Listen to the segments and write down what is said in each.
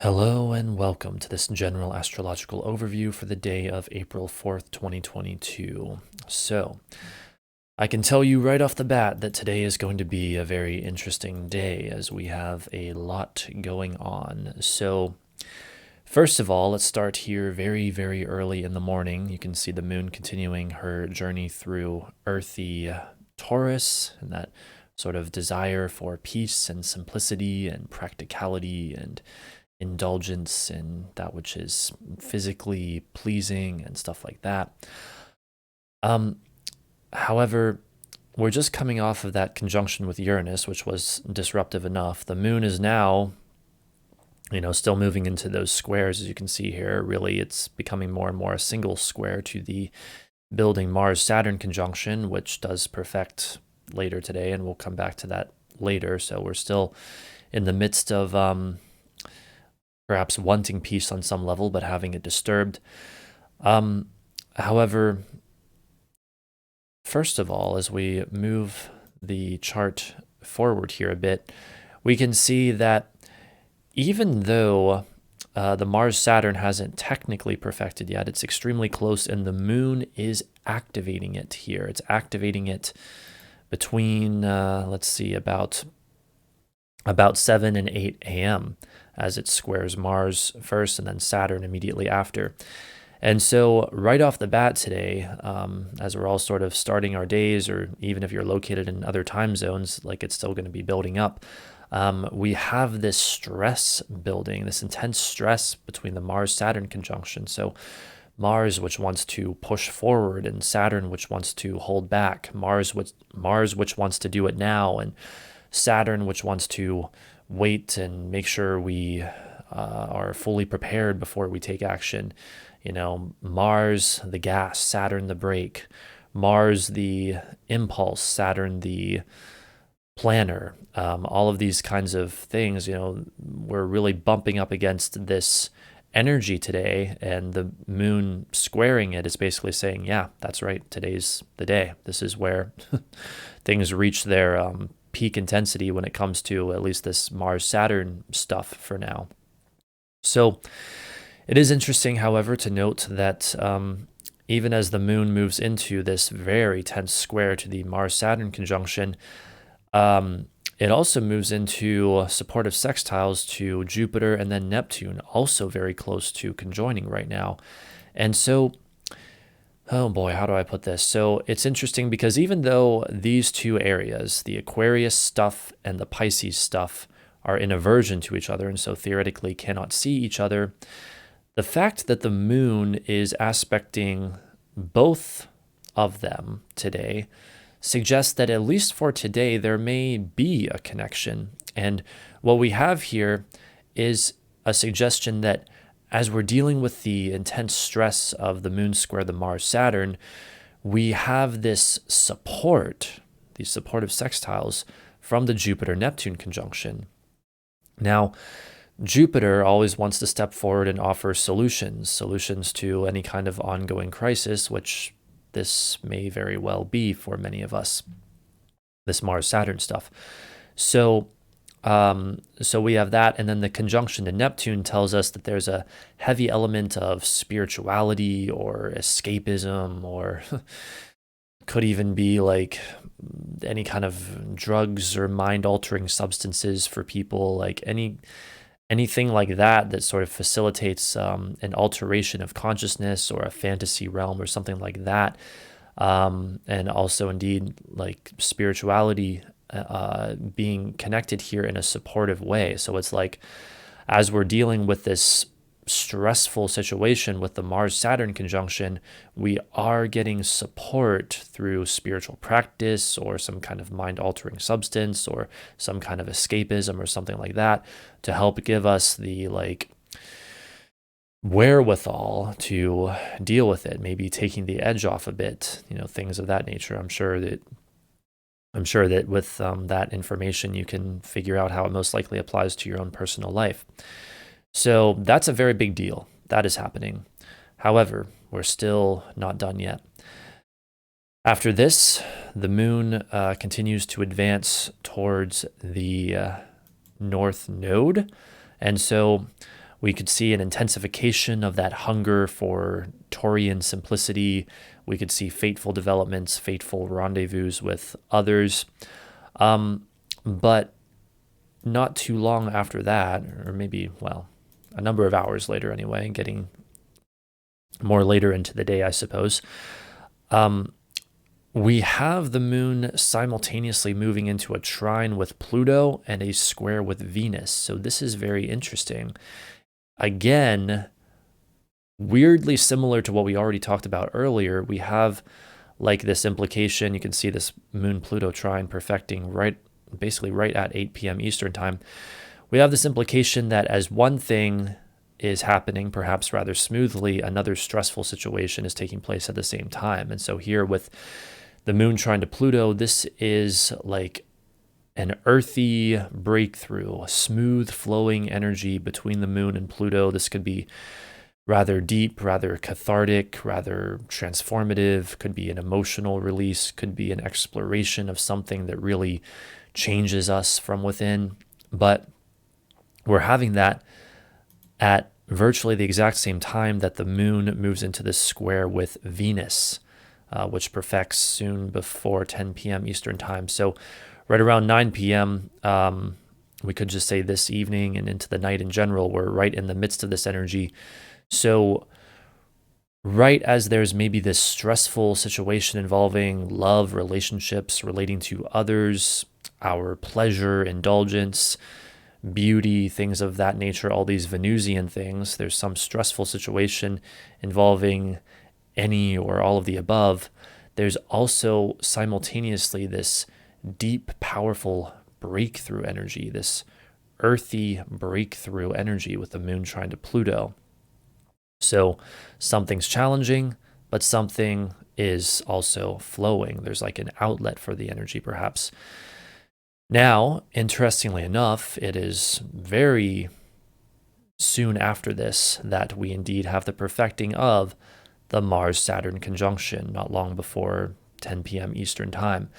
Hello and welcome to this general astrological overview for the day of April 4th, 2022. So, I can tell you right off the bat that today is going to be a very interesting day as we have a lot going on. So, first of all, let's start here very, very early in the morning. You can see the moon continuing her journey through earthy Taurus and that sort of desire for peace and simplicity and practicality and indulgence in that which is physically pleasing and stuff like that. However, we're just coming off of that conjunction with Uranus, which was disruptive enough. The moon is now, still moving into those squares, as you can see here. Really, it's becoming more and more a single square to the building Mars-Saturn conjunction, which does perfect later today, and we'll come back to that later. So we're still in the midst of perhaps wanting peace on some level, but having it disturbed. However, first of all, as we move the chart forward here a bit, we can see that even though the Mars-Saturn hasn't technically perfected yet, it's extremely close, and the moon is activating it here. It's activating it between, about 7 and 8 a.m. as it squares Mars first and then Saturn immediately after. And so right off the bat today, as we're all sort of starting our days, or even if you're located in other time zones, like it's still going to be building up, we have this stress building, this intense stress between the Mars-Saturn conjunction. So Mars, which wants to push forward, and Saturn, which wants to hold back. Mars, which wants to do it now, and Saturn, which wants to wait and make sure we are fully prepared before we take action. Mars, the gas, Saturn, the brake. Mars, the impulse, Saturn, the planner. All of these kinds of things, we're really bumping up against this energy today, and the moon squaring it is basically saying, yeah, that's right, today's the day. This is where things reach their peak intensity when it comes to at least this Mars-Saturn stuff for now. So it is interesting, however, to note that even as the moon moves into this very tense square to the Mars-Saturn conjunction, it also moves into supportive sextiles to Jupiter and then Neptune, also very close to conjoining right now. And so, oh boy, how do I put this? So it's interesting because even though these two areas, the Aquarius stuff and the Pisces stuff, are in aversion to each other and so theoretically cannot see each other, the fact that the moon is aspecting both of them today suggests that at least for today, there may be a connection. And what we have here is a suggestion that as we're dealing with the intense stress of the moon square the Mars-Saturn, we have this support, these supportive sextiles from the Jupiter-Neptune conjunction. Now, Jupiter always wants to step forward and offer solutions to any kind of ongoing crisis, which this may very well be for many of us, this Mars-Saturn stuff. So we have that, and then the conjunction to Neptune tells us that there's a heavy element of spirituality or escapism, or could even be like any kind of drugs or mind-altering substances for people, like anything like that sort of facilitates an alteration of consciousness or a fantasy realm or something like that. And also indeed like spirituality being connected here in a supportive way. So it's like, as we're dealing with this stressful situation with the Mars-Saturn conjunction, we are getting support through spiritual practice or some kind of mind-altering substance or some kind of escapism or something like that to help give us the wherewithal to deal with it, maybe taking the edge off a bit, things of that nature. I'm sure that with that information, you can figure out how it most likely applies to your own personal life. So that's a very big deal. That is happening. However, we're still not done yet. After this, the moon continues to advance towards the north node. And so We could see an intensification of that hunger for Taurian simplicity. We could see fateful developments, fateful rendezvous with others. But not too long after that, or maybe, well, a number of hours later anyway, getting more later into the day, I suppose, we have the moon simultaneously moving into a trine with Pluto and a square with Venus. So this is very interesting. Again, weirdly similar to what we already talked about earlier. We have like this implication. You can see this moon Pluto trine perfecting basically right at 8 p.m. Eastern time. We have this implication that as one thing is happening, perhaps rather smoothly, another stressful situation is taking place at the same time. And so here with the moon trine to Pluto, this is like an earthy breakthrough, a smooth flowing energy between the moon and Pluto. This could be rather deep, rather cathartic, rather transformative, could be an emotional release, could be an exploration of something that really changes us from within. But we're having that at virtually the exact same time that the moon moves into this square with Venus, which perfects soon before 10 p.m. Eastern time. So right around 9 p.m., we could just say this evening and into the night in general, we're right in the midst of this energy. So right as there's maybe this stressful situation involving love, relationships, relating to others, our pleasure, indulgence, beauty, things of that nature, all these Venusian things, there's some stressful situation involving any or all of the above. There's also simultaneously this deep, powerful breakthrough energy, this earthy breakthrough energy with the moon trine to Pluto. So something's challenging, but something is also flowing. There's like an outlet for the energy, perhaps. Now, interestingly enough, it is very soon after this that we indeed have the perfecting of the Mars-Saturn conjunction, not long before 10 p.m. Eastern time.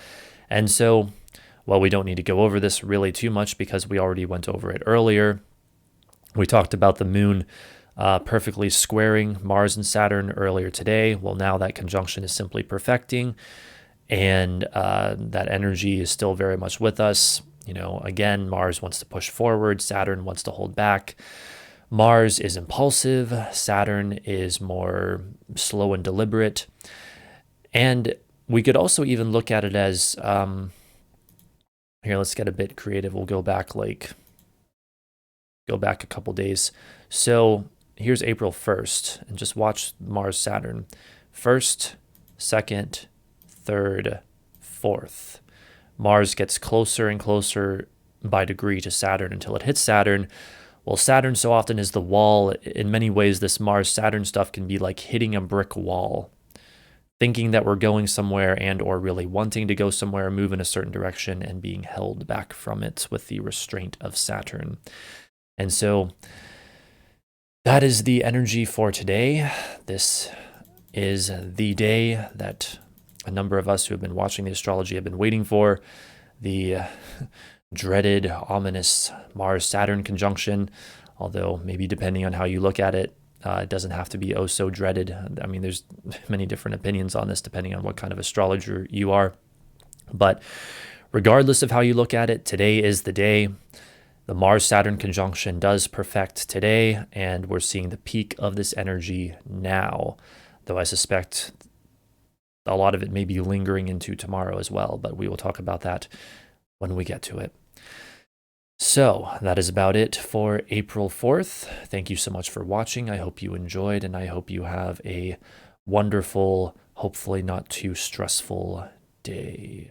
And so, well, we don't need to go over this really too much because we already went over it earlier. We talked about the moon perfectly squaring Mars and Saturn earlier today. Well, now that conjunction is simply perfecting, and that energy is still very much with us. You know, again, Mars wants to push forward, Saturn wants to hold back. Mars is impulsive, Saturn is more slow and deliberate. And we could also even look at it as, here, let's get a bit creative. We'll go back a couple days. So here's April 1st, and just watch Mars, Saturn. 1st, 2nd, 3rd, 4th. Mars gets closer and closer by degree to Saturn until it hits Saturn. Well, Saturn so often is the wall. In many ways, this Mars-Saturn stuff can be like hitting a brick wall, thinking that we're going somewhere and or really wanting to go somewhere, move in a certain direction, and being held back from it with the restraint of Saturn. And so that is the energy for today. This is the day that a number of us who have been watching the astrology have been waiting for, the dreaded, ominous Mars-Saturn conjunction, although maybe depending on how you look at it, it doesn't have to be oh so dreaded. I mean, there's many different opinions on this depending on what kind of astrologer you are. But regardless of how you look at it, today is the day. The Mars-Saturn conjunction does perfect today, and we're seeing the peak of this energy now, though I suspect a lot of it may be lingering into tomorrow as well, but we will talk about that when we get to it. So that is about it for April 4th. Thank you so much for watching. I hope you enjoyed, and I hope you have a wonderful, hopefully not too stressful day.